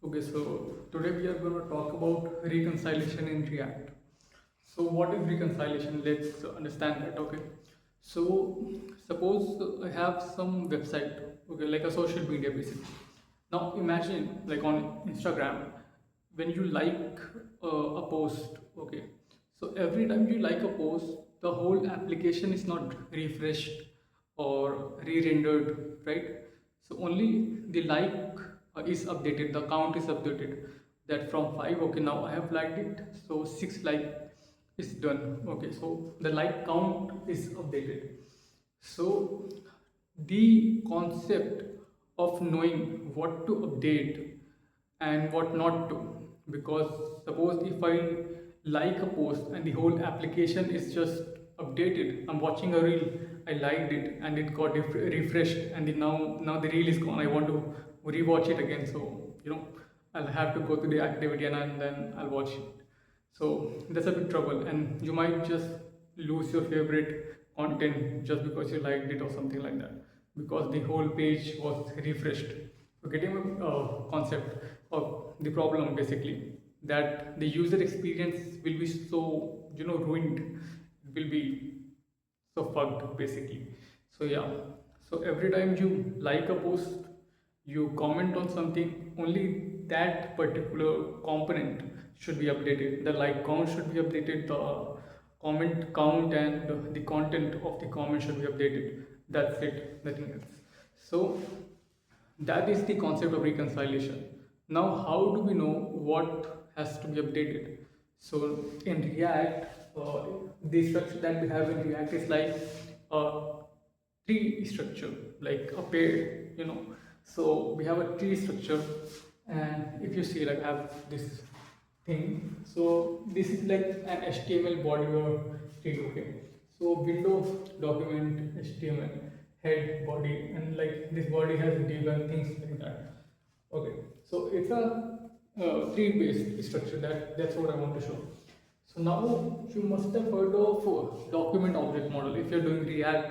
Okay, so today we are going to talk about reconciliation in React. So, what is reconciliation? Let's understand that. Okay, so suppose I have some website, okay, like a social media basically. Now, imagine like on Instagram, when you like a post, okay, so every time you like a post, the whole application is not refreshed or re-rendered, right? So only the like is updated, the count is updated. That from 5, okay, now I have liked it, so 6 like is done. Okay, so the like count is updated. So the concept of knowing what to update and what not to, because suppose if I like a post and the whole application is just updated, I'm watching a reel, I liked it and it got refreshed, and now the reel is gone, I want to rewatch it again, so I'll have to go to the activity and then I'll watch it. So that's a big trouble, and you might just lose your favorite content just because you liked it or something like that, because the whole page was refreshed. So getting a concept of the problem basically, that the user experience will be so ruined, it will be so fucked basically. So yeah, so every time you like a post, you comment on something, only that particular component should be updated, the like count should be updated, the comment count and the content of the comment should be updated. That's it, nothing else. So that is the concept of reconciliation. Now, how do we know what has to be updated? So, in React, the structure that we have in React is like a tree structure, like a pair, So, we have a tree structure, and if you see, like, I have this thing. So, this is like an HTML body or tree, okay? So, window document HTML head body, and like this body has div and things like that. Okay, so it's a tree based structure, that's what I want to show. So now you must have heard of document object model. If you're doing React,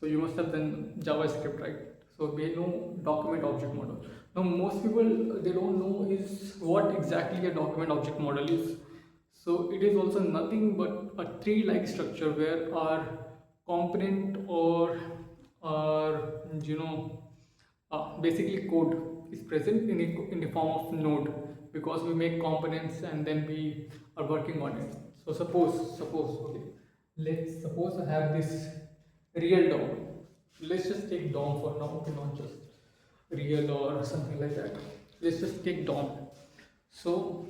so you must have done JavaScript, right? So we know document object model. Now most people, they don't know is what exactly a document object model is. So it is also nothing but a tree-like structure where our component or our basically code is present in the form of node, because we make components and then we are working on it. So suppose okay, let's suppose I have this real DOM. Let's just take DOM for now, okay, not just real or something like that. Let's just take DOM. So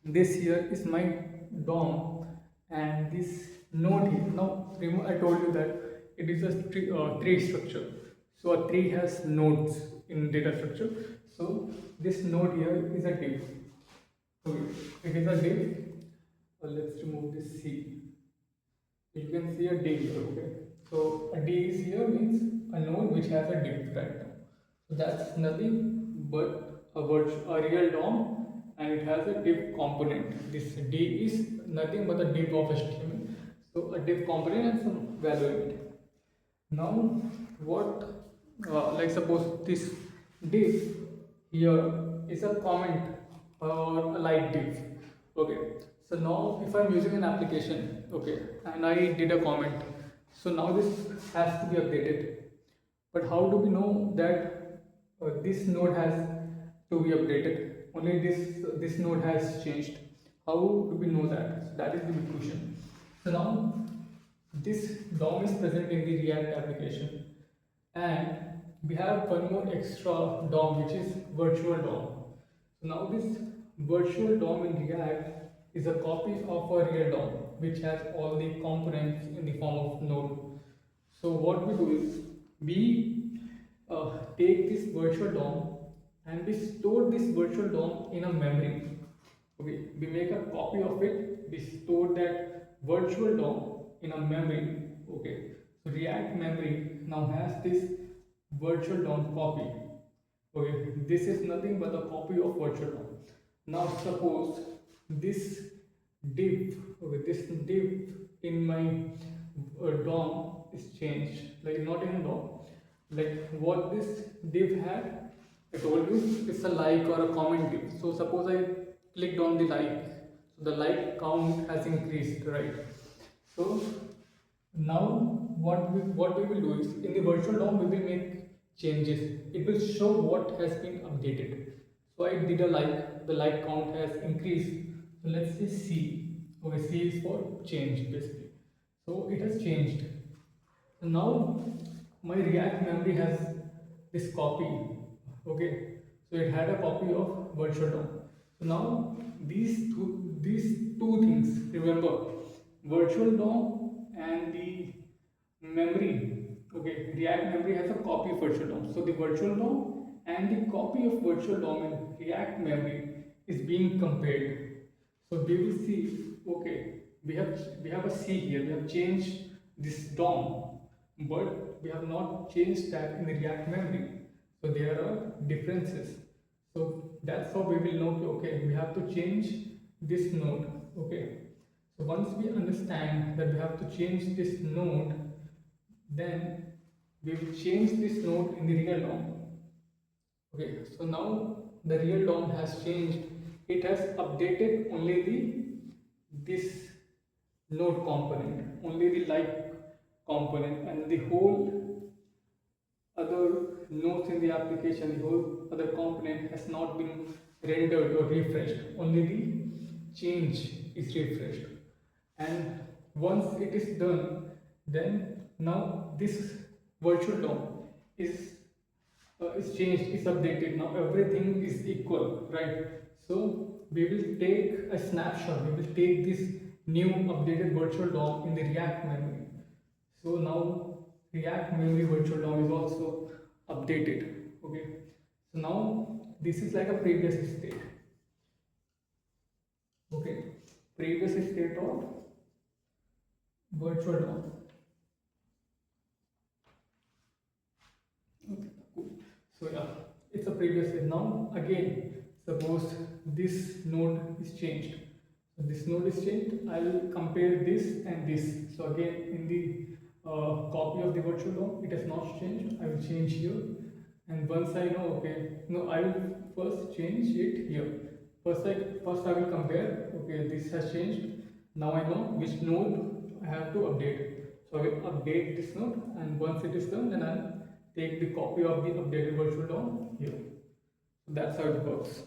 this here is my DOM, and this node here. Now I told you that it is a tree structure. So a tree has nodes in data structure. So this node here is a div. Okay, it is a div. Let's remove this C. You can see a div here. Okay, so a div is here means a node which has a div right now. So that's nothing but a real DOM, and it has a div component. This div is nothing but a div of HTML. So a div component and some value in it. Now, what, like suppose this div here is a comment or a like div. Okay, so now if I'm using an application, okay, and I did a comment, so now this has to be updated. But how do we know that this node has to be updated? Only this node has changed. How do we know that? So that is the big question. So now this DOM is present in the React application, and we have one more extra DOM, which is virtual DOM. So now this virtual DOM in React is a copy of a real DOM, which has all the components in the form of node. So what we do is we take this virtual DOM and we store this virtual DOM in a memory. Okay, we make a copy of it. We store that virtual DOM in a memory. Okay, so React memory now has this virtual DOM copy. Okay, this is nothing but a copy of virtual DOM. Now suppose this div, okay, this div in my DOM is changed, like not in DOM, like what this div had, I told you it's a like or a comment give. So suppose I clicked on the like, so the like count has increased, right? So now what we will do is in the virtual DOM we will make changes. It will show what has been updated. So I did a like, the like count has increased. So let's say C. Okay, C is for change basically. So it has changed. So now my React memory has this copy. Okay, so it had a copy of virtual DOM. So now these two things. Remember, virtual DOM and the memory. Okay, React memory has a copy of virtual DOM. So the virtual DOM and the copy of virtual DOM in React memory is being compared. So we will see. Okay, we have a C here. We have changed this DOM, but we have not changed that in the React memory. So there are differences. So that's how we will know. Okay, we have to change this node. Okay, so once we understand that we have to change this node, then we will change this node in the real DOM. Okay, so now the real DOM has changed. It has updated only this node component, only the like component, and the whole other nodes in the application, the whole other component has not been rendered or refreshed. Only the change is refreshed. And once it is done, then now this virtual DOM is changed, is updated. Now everything is equal, right? So we will take a snapshot. We will take this new updated virtual DOM in the React memory. So now React memory virtual DOM is also updated. Okay. So now this is like a previous state. Okay. Previous state of virtual DOM. Okay, cool. So yeah, it's a previous state. Now again, suppose this node is changed. So this node is changed. I will compare this and this. So again, in the copy of the virtual DOM, it has not changed. I will change here, and once I know, okay, no, I will first change it here. First I will compare. Okay, this has changed. Now I know which node I have to update. So I will update this node, and once it is done, then I'll take the copy of the updated virtual DOM here. So that's how it works.